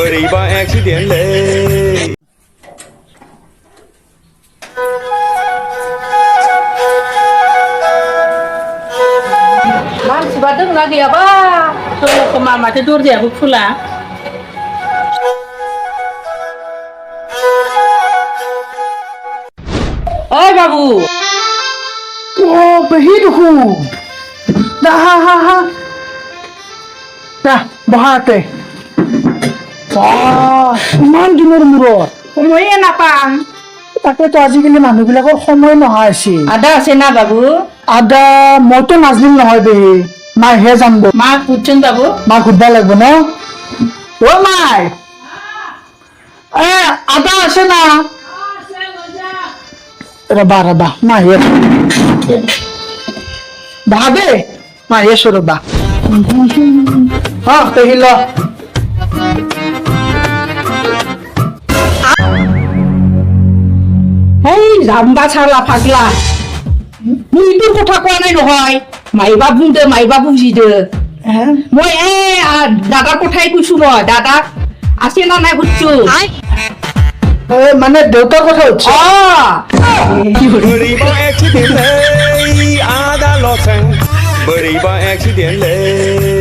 बोरैबा एक्सिडेन्टलै मानसिबा दंना गैयाबा दङ खोमा माथो दरजायाबो खुला ओइ बाबु ও পেহী দেখোন না হা হা হা না বহাতে ইমান দিনৰ মূৰত সময়ে নাপাম তাকেতো আজিকালি মানুহবিলাকৰ সময় নোহোৱা হৈছে আদা আছে না বাবু আদা মইতো নাজনিম নহয় পেহী মাইহে জানিব মা খুঁজছোন বাবু মাক সুধবা লাগব ন অ মাই আদা আছে না ৰবা ৰবা মাইহে ভাবে মাইহে আছো ৰবা পেহী ল হেই জাম্বা চালা ফাগলা মুই তোৰ কথা কোৱা নাই নহয় মাইবা বুंदो মাইবা বুজিদো মই দাদাৰ কথাই কৈছো মই দাদা আছে না নাই বুঝছো মানে দেউতাৰ কথা হচ্ছে बोरैबा एक्सिडेन्टलै आदा लक्ष्य बोरैबा एक्सिडेन्टलै